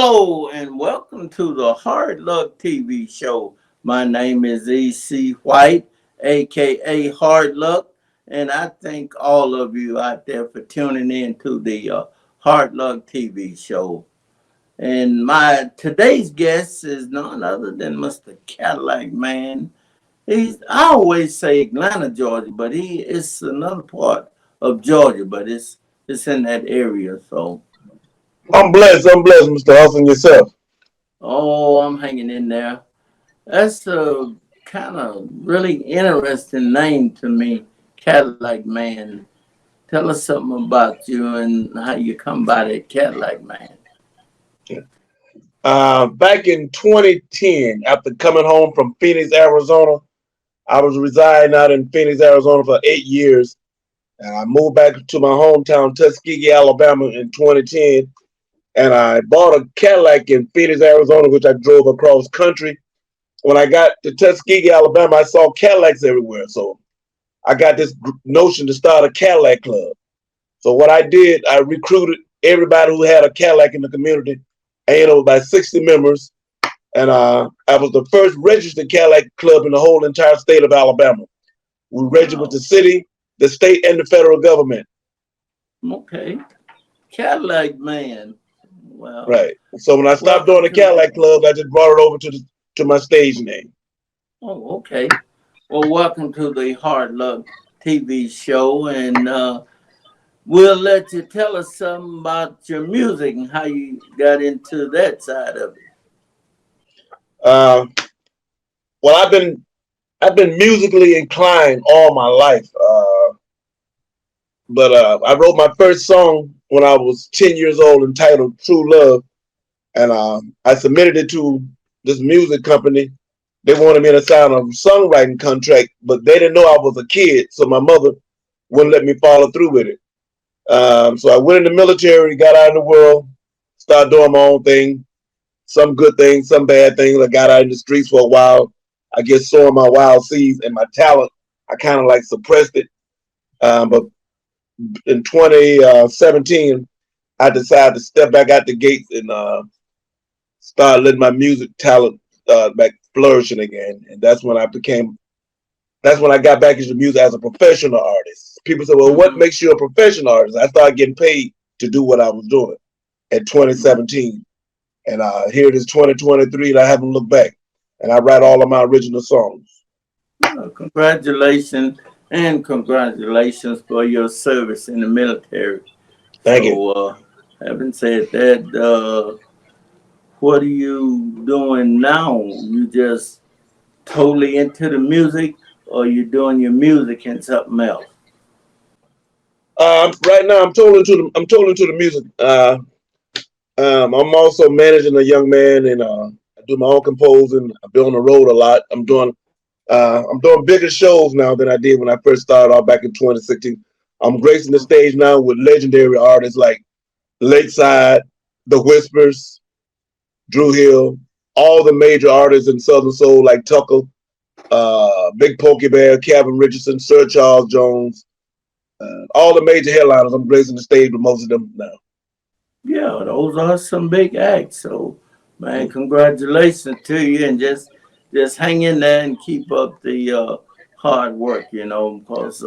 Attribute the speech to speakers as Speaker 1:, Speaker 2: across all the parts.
Speaker 1: Hello and welcome to the Hard Luck TV show. My name is E.C. White, aka Hard Luck, and I thank all of you out there for tuning in to the Hard Luck TV show. And my today's guest is none other than Mr. Cadillac Man. I always say Atlanta, Georgia, but he is another part of Georgia, but it's in that area. So,
Speaker 2: I'm blessed, Mr. Hustle, yourself.
Speaker 1: oh, I'm hanging in there. That's a kind of really interesting name to me, Cadillac Man. Tell us something about you and how you come by that Cadillac Man.
Speaker 2: Back in 2010, after coming home from Phoenix, Arizona, I was residing out in Phoenix, Arizona for 8 years. And I moved back to my hometown, Tuskegee, Alabama in 2010. And I bought a Cadillac in Phoenix, Arizona, which I drove across country. When I got to Tuskegee, Alabama, I saw Cadillacs everywhere. So I got this notion to start a Cadillac club. So what I did, I recruited everybody who had a Cadillac in the community. I ended up with about 60 members, and I was the first registered Cadillac club in the whole entire state of Alabama. We registered with
Speaker 1: Wow.
Speaker 2: the city, the state, and the federal government.
Speaker 1: Okay. Cadillac Man. Well,
Speaker 2: Right. So when I stopped doing
Speaker 1: welcome
Speaker 2: the
Speaker 1: to.
Speaker 2: Cadillac club, I just brought it over to my stage name.
Speaker 1: Oh, okay. Well, welcome to the Hard Luck TV show, and we'll let you tell us something about your music and how you got into that side of it.
Speaker 2: Uh, well, I've been musically inclined all my life. But I wrote my first song when I was 10 years old entitled True Love. And I submitted it to this music company. They wanted me to sign a songwriting contract, but they didn't know I was a kid. So my mother wouldn't let me follow through with it. So I went in the military, got out in the world, started doing my own thing. Some good things, some bad things. I got out in the streets for a while. I guess sowing my wild seeds and my talent, I kind of like suppressed it. But in 2017, I decided to step back out the gates and start letting my music talent back flourishing again. And that's when I got back into music as a professional artist. People say, well, what
Speaker 1: Mm-hmm.
Speaker 2: makes you a professional artist? I started getting paid to do what I was doing in 2017. And here it is 2023 and I haven't looked back. And I write all of my original songs.
Speaker 1: Well, congratulations and congratulations for your service in the military.
Speaker 2: Thank you.
Speaker 1: So, having said that, what are you doing now? You just totally into the music, or you doing your music and something else?
Speaker 2: Right now, I'm totally to the music. I'm also managing a young man, and I do my own composing. I've been on the road a lot. I'm doing bigger shows now than I did when I first started off back in 2016. I'm gracing the stage now with legendary artists like Lakeside, The Whispers, Drew Hill, all the major artists in Southern Soul like Tucker, Big Pokey Bear, Calvin Richardson, Sir Charles Jones, all the major headliners. I'm gracing the stage with most of them now.
Speaker 1: Yeah, those are some big acts. So, man, congratulations to you, and just hang in there and keep up the hard work. Because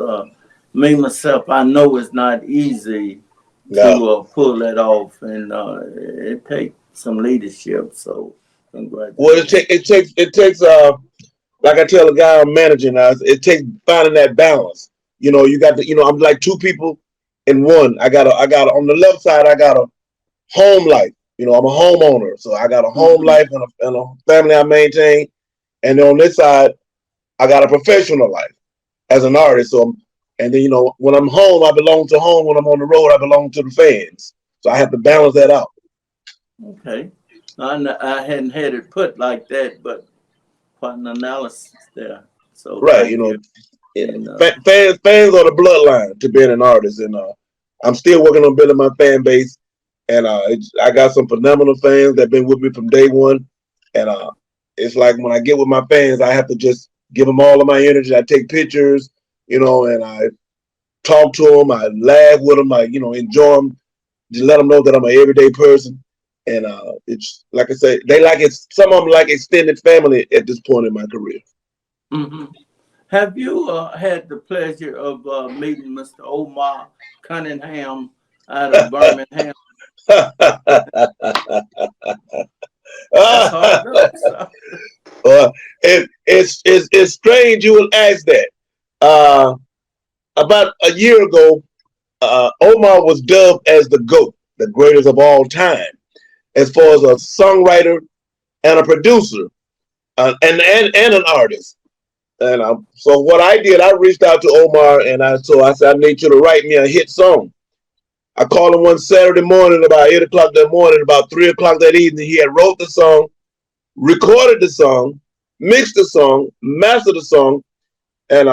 Speaker 1: me myself, I know it's not easy
Speaker 2: No.
Speaker 1: to pull that off, and it takes some leadership. So,
Speaker 2: Well,
Speaker 1: congratulations.
Speaker 2: it takes like I tell the guy I'm managing now, it takes finding that balance. You got to, I'm like two people in one. I got on the left side, I got a home life. I'm a homeowner, so I got a home
Speaker 1: Hmm.
Speaker 2: life and a family I maintain. And then on this side, I got a professional life as an artist. And then when I'm home, I belong to home. When I'm on the road, I belong to the fans. So I have to balance that out.
Speaker 1: Okay, I hadn't had it put like that, but quite an analysis there. So,
Speaker 2: Right.
Speaker 1: thank you.
Speaker 2: Yeah.
Speaker 1: And
Speaker 2: Fans are the bloodline to being an artist, and I'm still working on building my fan base. And I got some phenomenal fans that've been with me from day one. And it's like when I get with my fans, I have to just give them all of my energy. I take pictures, and I talk to them. I laugh with them. I enjoy them. Just let them know that I'm an everyday person. And it's like I say, they like it. Some of them like extended family at this point in my career.
Speaker 1: Hmm. Have you had the pleasure of meeting Mr. Omar Cunningham out of Birmingham? That's hard knocks.
Speaker 2: It's strange you will ask that. Uh, about a year ago, Omar was dubbed as the GOAT, the greatest of all time, as far as a songwriter and a producer, and an artist. And so what I did, I reached out to Omar and I said, I need you to write me a hit song. I called him one Saturday morning about 8 o'clock that morning, about 3 o'clock that evening. He had wrote the song, recorded the song, mixed the song, mastered the song, and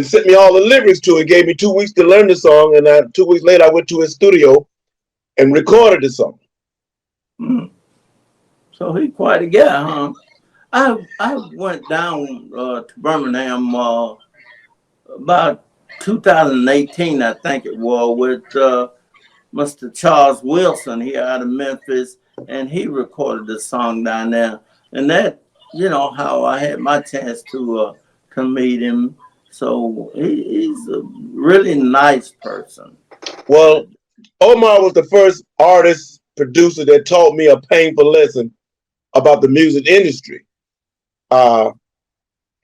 Speaker 2: sent me all the lyrics to it. Gave me 2 weeks to learn the song, and 2 weeks later I went to his studio and recorded the song.
Speaker 1: Mm. So he quite a guy, huh? I went down to Birmingham about 2018, I think it was, with Mr. Charles Wilson here out of Memphis, and he recorded the song down there. And that, how I had my chance to meet him. So he's a really nice person.
Speaker 2: Well, Omar was the first artist producer that taught me a painful lesson about the music industry. Uh,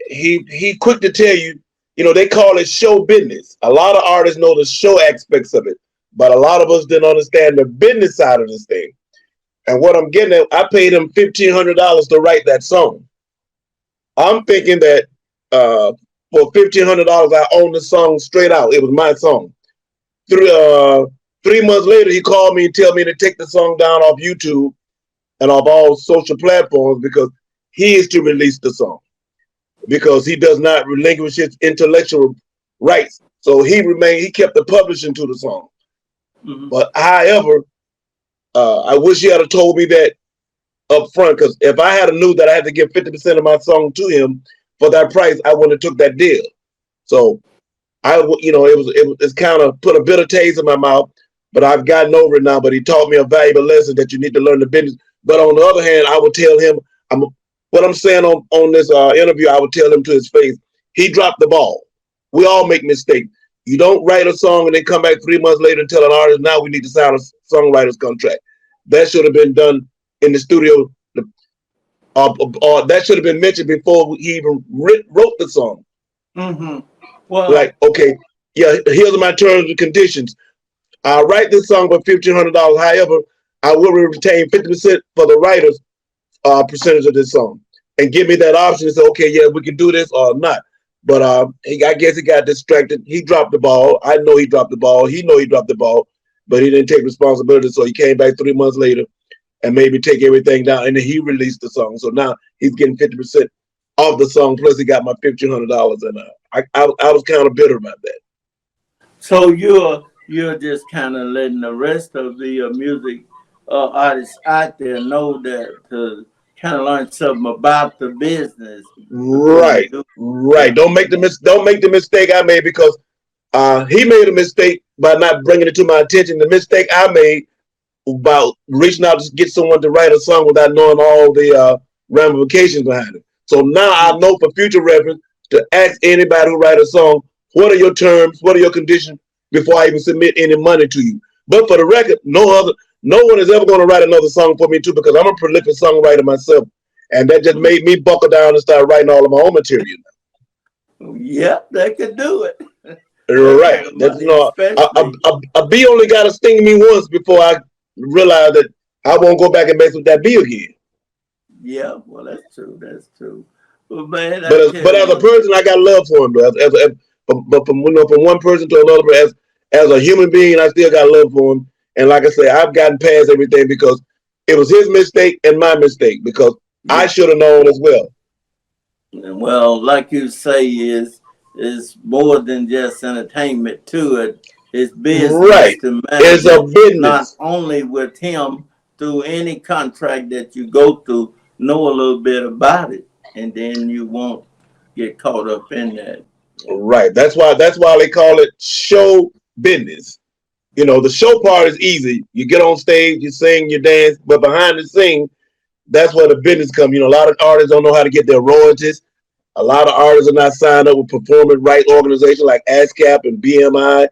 Speaker 2: he quick to tell you, they call it show business. A lot of artists know the show aspects of it, but a lot of us didn't understand the business side of this thing. And what I'm getting at, I paid him $1,500 to write that song. I'm thinking that for $1,500, I own the song straight out. It was my song. 3 months later, he called me and tell me to take the song down off YouTube and off all social platforms because he is to release the song because he does not relinquish his intellectual rights. So he kept the publishing to the song.
Speaker 1: Mm-hmm.
Speaker 2: But however, I wish he had told me that up front because if I had knew that I had to give 50% of my song to him for that price, I wouldn't have took that deal. So it's kind of put a bitter taste in my mouth, but I've gotten over it now. But he taught me a valuable lesson that you need to learn the business. But on the other hand, I would tell him, what I'm saying on this interview, I would tell him to his face, he dropped the ball. We all make mistakes. You don't write a song and then come back 3 months later and tell an artist, now we need to sign a songwriter's contract. That should have been done in the studio, or that should have been mentioned before he even wrote the song.
Speaker 1: Mm-hmm. Well,
Speaker 2: Like, okay, yeah, here's my terms and conditions. I'll write this song for $1,500. However, I will retain 50% for the writer's percentage of this song, and give me that option to say, okay, yeah, we can do this or not. But I guess he got distracted. He dropped the ball. I know he dropped the ball. He know he dropped the ball, but he didn't take responsibility. So he came back 3 months later and maybe take everything down, and then he released the song. So now he's getting 50% of the song. Plus, he got my $1,500, and I was kind of bitter about that.
Speaker 1: so you're just kind of letting the rest of the music artists out there know that to kind of learn something about the business before you
Speaker 2: Right,
Speaker 1: do.
Speaker 2: right.
Speaker 1: Yeah.
Speaker 2: Don't make the mistake I made because he made a mistake by not bringing it to my attention. The mistake I made about reaching out to get someone to write a song without knowing all the ramifications behind it. So now I know for future reference to ask anybody who write a song, what are your terms, what are your conditions before I even submit any money to you. But for the record, no one is ever going to write another song for me too because I'm a prolific songwriter myself, and that just made me buckle down and start writing all of my own material.
Speaker 1: Yep, that could do it. That
Speaker 2: Right.
Speaker 1: kind of
Speaker 2: That's
Speaker 1: money, especially.
Speaker 2: a bee only got to sting me once before I realize that I won't go back and mess with that bee again.
Speaker 1: Yeah, well, that's true. That's true. Well, man, I
Speaker 2: But
Speaker 1: tell
Speaker 2: as a
Speaker 1: you,
Speaker 2: person, I got love for him. Though. But from one person to another, as a human being, I still got love for him. And like I say, I've gotten past everything because it was his mistake and my mistake because I
Speaker 1: yeah.
Speaker 2: should have known as well.
Speaker 1: Well, like you say, is more than just entertainment to it. It's business
Speaker 2: Right.
Speaker 1: to
Speaker 2: It's
Speaker 1: manage
Speaker 2: a
Speaker 1: it, not
Speaker 2: business.
Speaker 1: only with him through any contract that you go through, know a little bit about it, and then you won't get caught up in that. Yeah.
Speaker 2: Right. That's why they call it show business. The show part is easy. You get on stage, you sing, you dance, but behind the scene, that's where the business comes. A lot of artists don't know how to get their royalties. A lot of artists are not signed up with performance right organizations like ASCAP and BMI.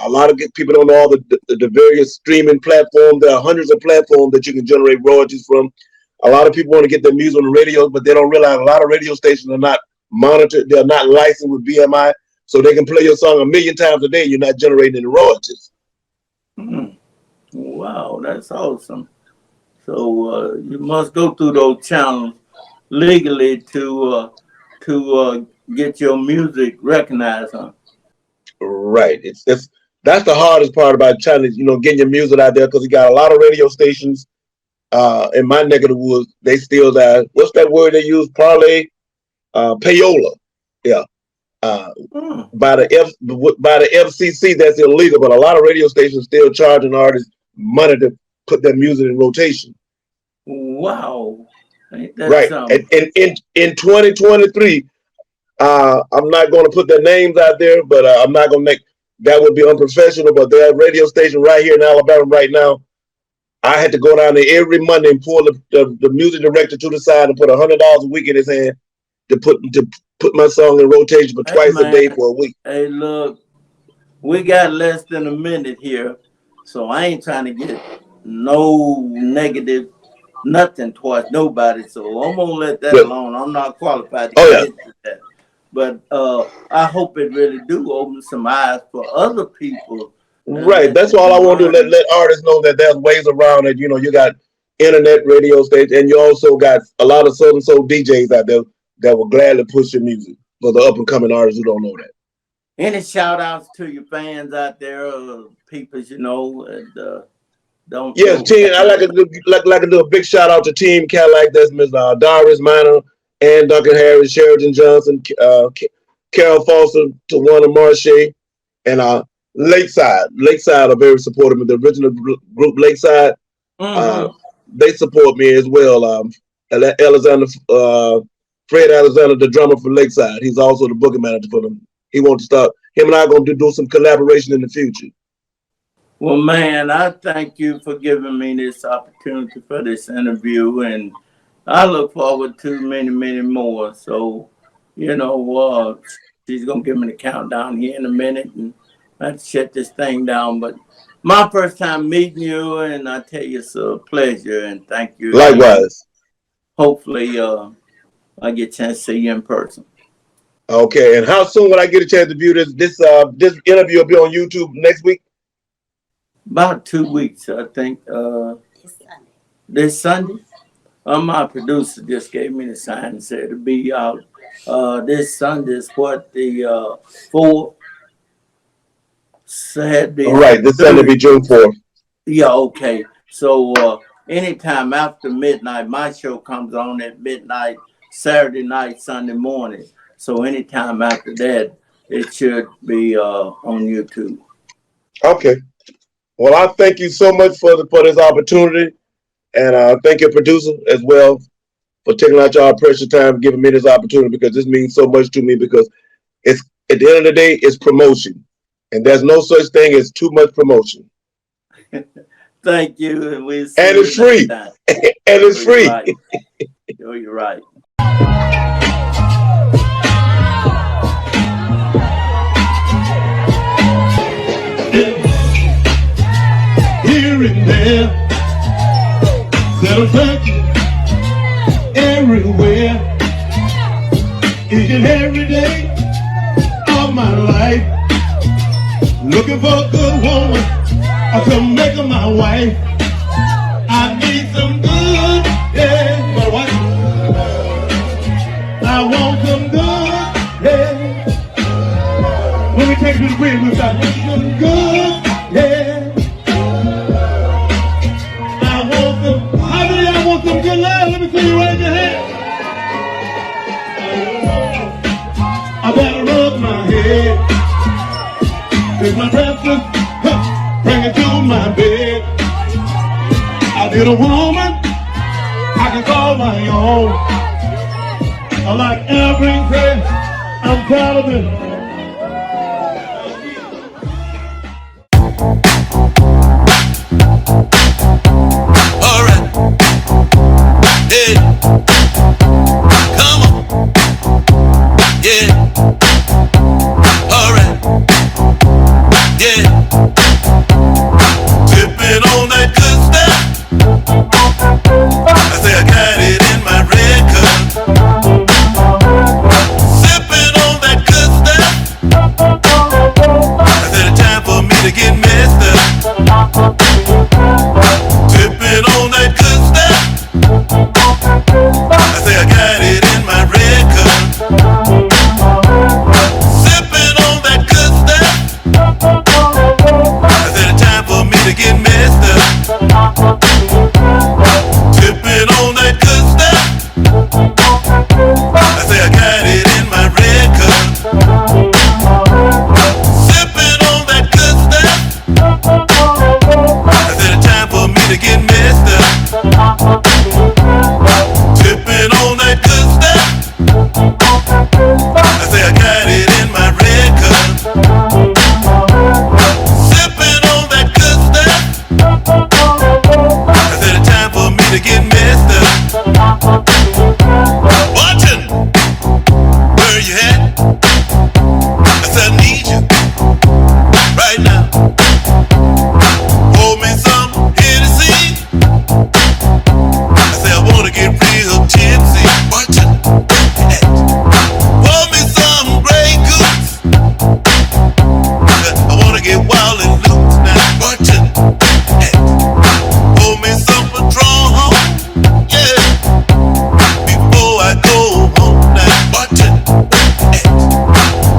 Speaker 2: A lot of people don't know all the various streaming platforms. There are hundreds of platforms that you can generate royalties from. A lot of people want to get their music on the radio, but they don't realize a lot of radio stations are not monitored. They're not licensed with BMI, so they can play your song a million times a day. You're not generating any royalties.
Speaker 1: Mm. Wow, that's awesome. So you must go through those channels legally to get your music recognized, huh?
Speaker 2: Right. It's that's the hardest part about China, getting your music out there because you got a lot of radio stations. In my neck of the woods, they still what's that word they use? Parlay, payola. Yeah. By the FCC, that's illegal, but a lot of radio stations still charging artists money to put their music in rotation.
Speaker 1: Wow, ain't that
Speaker 2: Right.
Speaker 1: something?
Speaker 2: And in 2023, I'm not going to put their names out there, but I'm not going to make that would be unprofessional. But their radio station right here in Alabama right now, I had to go down there every Monday and pull the music director to the side and put $100 a week in his hand to put my song in rotation for
Speaker 1: Hey
Speaker 2: twice a
Speaker 1: man,
Speaker 2: day for a week.
Speaker 1: hey look, we got less than a minute here, so I ain't trying to get no negative nothing towards nobody. So I'm gonna let that
Speaker 2: But
Speaker 1: alone. I'm not qualified to
Speaker 2: oh
Speaker 1: get
Speaker 2: yeah,
Speaker 1: into that. But I hope it really do open some eyes for other people
Speaker 2: right.
Speaker 1: that
Speaker 2: That's
Speaker 1: they
Speaker 2: all I
Speaker 1: can
Speaker 2: want to do. Let
Speaker 1: learn.
Speaker 2: let artists know that there's ways around it. You got internet radio stations, and you also got a lot of Southern soul DJs out there that will gladly push your music for the up and coming artists who don't know that.
Speaker 1: Any shout outs to your fans out there, people and
Speaker 2: Yes,
Speaker 1: don't
Speaker 2: team. I
Speaker 1: have.
Speaker 2: like to do a big shout out to Team Cadillac. That's Ms. Doris Minor, Ann Duncan Harris, Sheridan Johnson, Carol Foster, Tawana Marche, and Lakeside. Lakeside are very supportive of the original group Lakeside. Uh,
Speaker 1: Mm-hmm.
Speaker 2: they support me as well. Alexander, Fred Alexander, the drummer for Lakeside. He's also the booking manager for them. He wants to start. Him and I are going to do some collaboration in the future.
Speaker 1: Well, man, I thank you for giving me this opportunity for this interview, and I look forward to many, many more. So, she's gonna give me the countdown here in a minute, and I have to shut this thing down. But my first time meeting you, and I tell you, it's a pleasure, and thank you again.
Speaker 2: Likewise.
Speaker 1: Hopefully, I get a chance to see you in person.
Speaker 2: Okay, and how soon will I get a chance to view this? This interview will be on YouTube next week.
Speaker 1: About 2 weeks, I think. This Sunday. My producer just gave me the sign and said it'll be out this Sunday. Is what the fourth
Speaker 2: All
Speaker 1: Saturday
Speaker 2: right,
Speaker 1: and
Speaker 2: this Sunday be
Speaker 1: third.
Speaker 2: June 4th.
Speaker 1: Yeah, okay. So anytime after midnight, my show comes on at midnight, Saturday night, Sunday morning. So anytime after that, it should be on YouTube.
Speaker 2: Okay. Well, I thank you so much for this opportunity, and thank your producer as well for taking out your precious time, giving me this opportunity because this means so much to me. Because it's at the end of the day, it's promotion, and there's no such thing as too much promotion.
Speaker 1: Thank you, and we'll
Speaker 2: And
Speaker 1: see you
Speaker 2: it's
Speaker 1: next
Speaker 2: free.
Speaker 1: time.
Speaker 2: And
Speaker 1: Oh,
Speaker 2: it's
Speaker 1: you're
Speaker 2: free.
Speaker 1: right. Oh, you're right.
Speaker 2: Here and there, there's turkey everywhere. Each and every day of my life, looking for a good woman to make her my wife. I need some good, yeah, my wife. I want some good, yeah. When we take it to the bridge, we've got some good, yeah. I want some, how many of y'all want some good love? Let me see you raise your hand. I better rub my head, take my breakfast, bring it to my bed. I need a woman I can call my own. I like everything, I'm proud of it.
Speaker 3: Sipping on that good stuff. I say I got it in my red cup. Sipping on that good stuff. I said it's time for me to get messed up. Watching, where you at? I said I need you right now. Hold me some Hennessy. I said I wanna get real tipsy. Watching, pour me some Grey Goose. I wanna get wild and loose now. Watching, pour me some Patron. Yeah, before I go home now. Watching,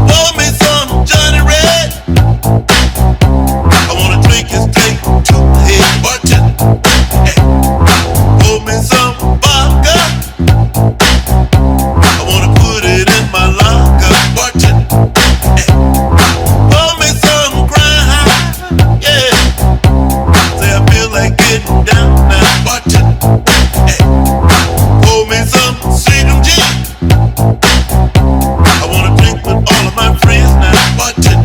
Speaker 3: pour me some Johnny Red. I wanna drink it straight to the head. Watching, pour me some vodka. I wanna put it in my locker. Watching, pour me some Crown. Yeah, say I feel like getting down now. Watching, pour me some Seagram G. I wanna drink with all of my friends now. Watching,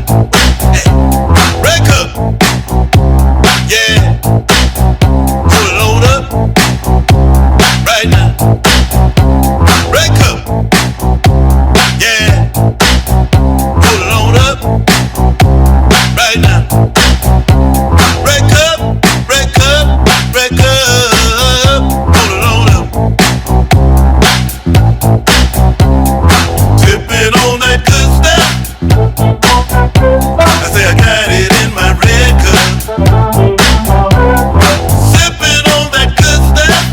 Speaker 3: red cup. Yeah, pull it on up right now. Red cup. Yeah, pull it on up right now. Red cup, red cup, red cup. Pull it on up. Sipping on that good stuff. I say I got it in my red cup. Sipping on that good stuff.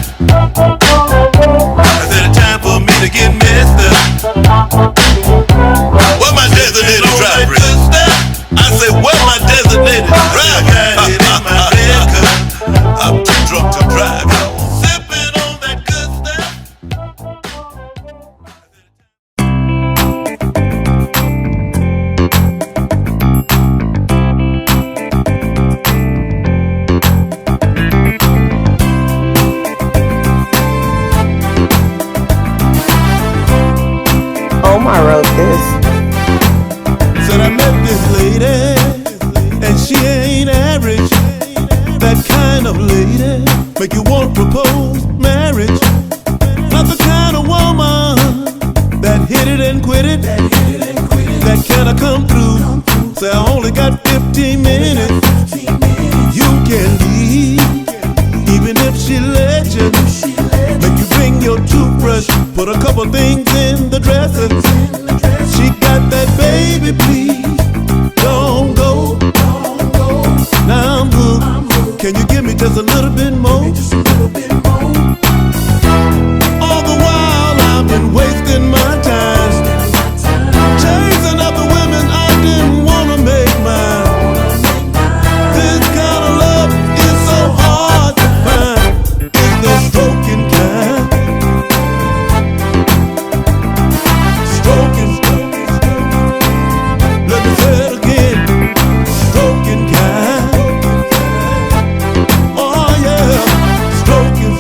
Speaker 3: I said it's time for me to get messed up. Where my designated driver is? I said where my designated driver? I got it in my red cup. I'm too drunk to drive. Sipping on that good stuff.
Speaker 4: I wrote this.
Speaker 3: Said I met this lady, and she ain't average. That kind of lady make you want to propose marriage. Not the kind of woman that hit it and quit it. That kinda come through. Say I only got 15 minutes. You can leave, even if she let you. Make you bring your toothbrush, put a couple things in the dresser. She got that baby, please don't go. Now I'm hooked. Can you give me just a little bit more? All the while I've been wasting my time, chasing other women I didn't wanna make mine. This kind of love is so hard to find. It's the stroking kind. Stroking. Let me say it again. Stroking kind. Oh yeah. Stroking.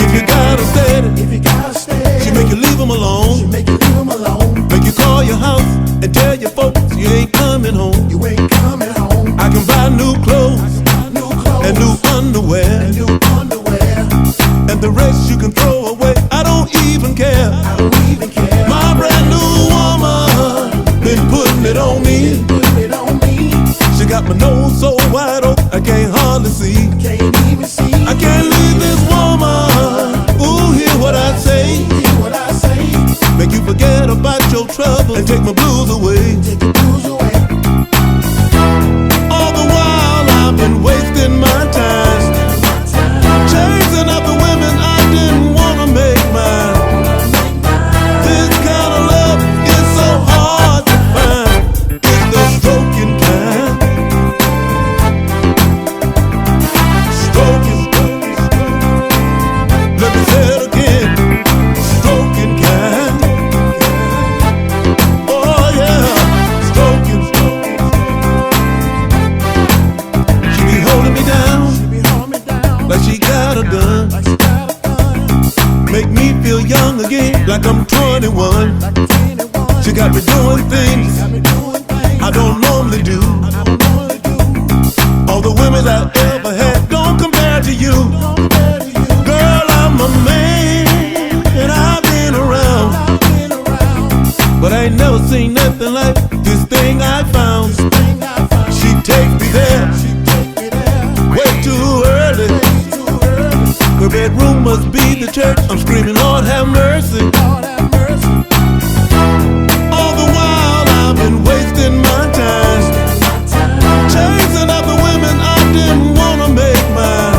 Speaker 3: If you gotta steady, she make you leave 'em alone. Make you call your house and tell your folks you ain't coming home. I can buy new clothes and new underwear, and the rest you can throw away. I don't even care. My brand new woman been putting it on me. She got my nose so wide open I can't hardly see. I can't leave this woman. Ooh, hear what I say. Make you forget about your trouble and take my blues away. All the while I've been wasting my time, chasing other women I didn't wanna make mine. This kind of love is so hard to find. It's the stroking kind. like I'm 21. She got me doing things I don't normally do. All the women I ever had don't compare to you. Girl, I'm a man and I've been around, but I ain't never seen nothing like this thing I found. She takes me there way too early. Her bedroom must be the church. I'm screaming, Lord have mercy. All the while I've been wasting my time, chasing after women I didn't wanna make mine.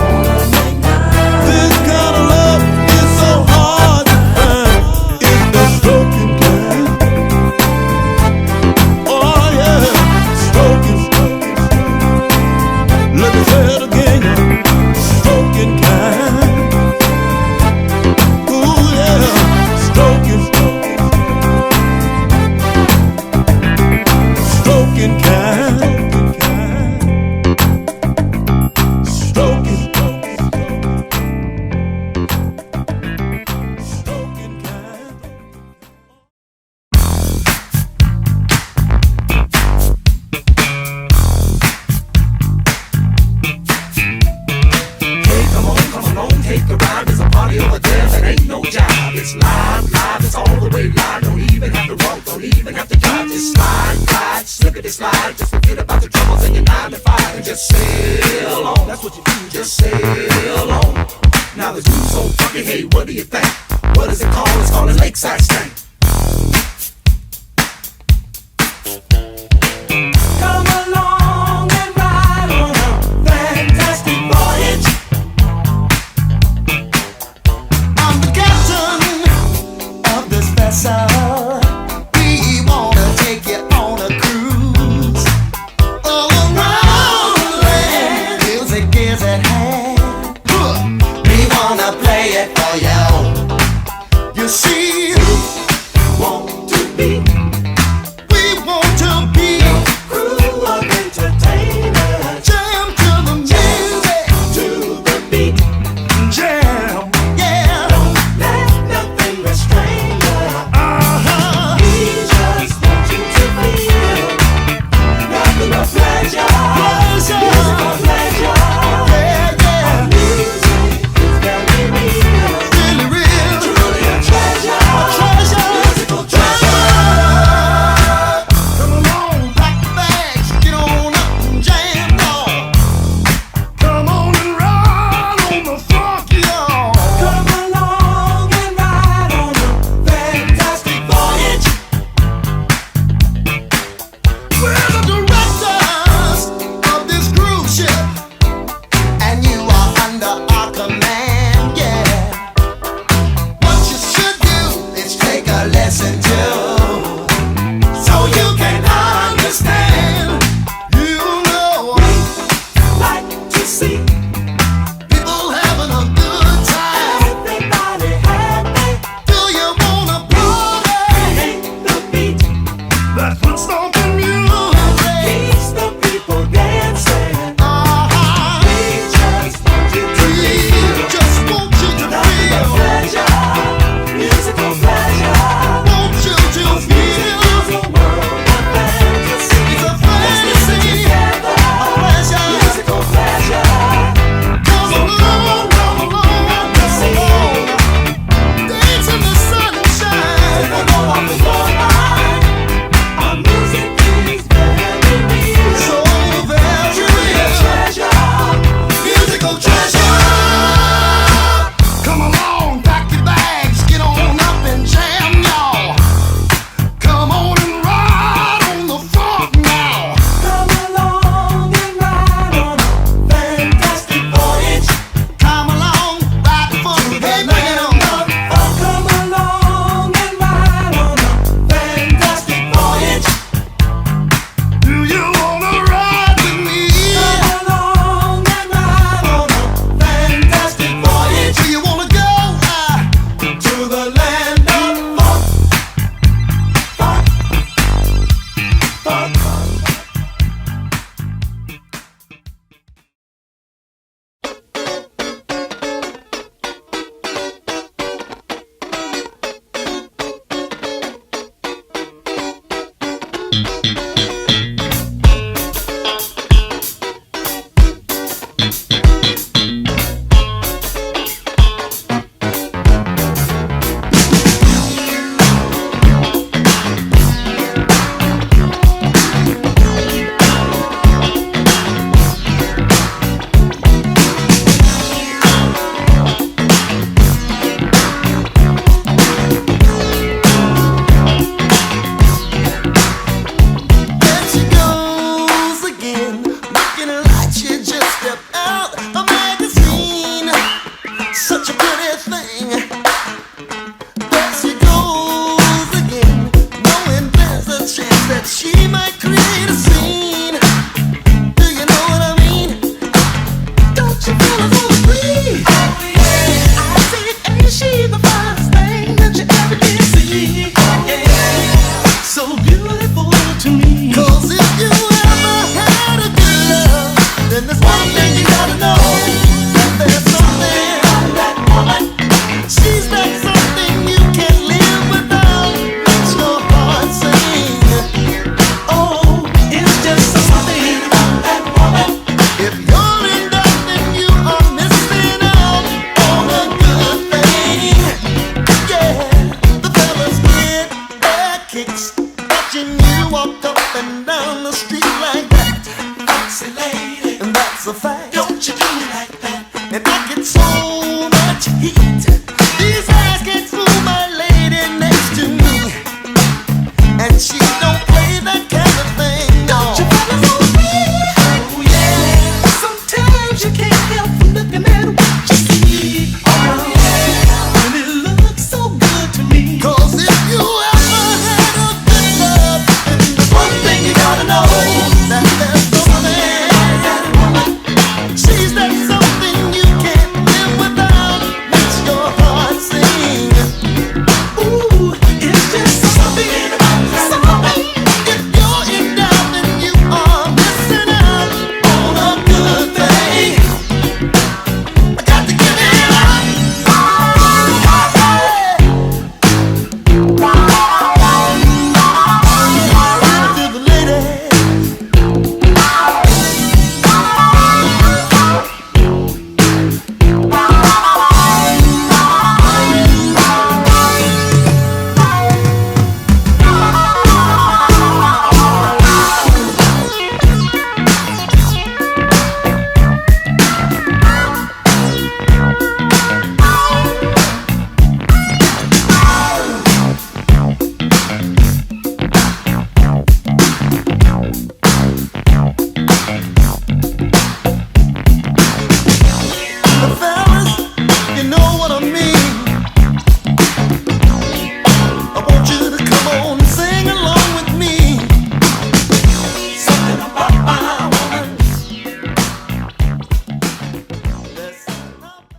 Speaker 3: This kind of love is so hard to find. It's the stroking kind. Oh yeah, stroking. Let me say it again, stroking kind. Ooh yeah, stroking. Stroking kind. Stroking. Stroking kind.
Speaker 4: Hey, come on, take a ride. There's a party over there that ain't no job. It's live, it's all the way live. Don't even have to walk, don't even have to drive. Just slide, slippity slide. Just forget about the troubles in your 9 to 5 and just sail on. That's what you do, just sail on. Now the dude's so funky, hey, what do you think? What is it called? It's called a lakeside stank. Come along and ride on a fantastic voyage.
Speaker 5: I'm the captain of this vessel. We wanna take you on a cruise all around the land. Music is at hand. We wanna play it for you. You see, and I get so much heat. These eyes can't fool my lady next to me, and she don't play that kind of thing. Don't you find it so sweet? Oh yeah. Sometimes you can't help from looking at what you see. Oh yeah. And it looks so good to me. 'Cause if you ever had a good love, there's one thing you gotta know, that there's something. She's that something you can't live without. Makes your heart sing. Ooh, it's just something about something. If you're in doubt, then you are missing out on a good thing. I got to give it up. To the lady.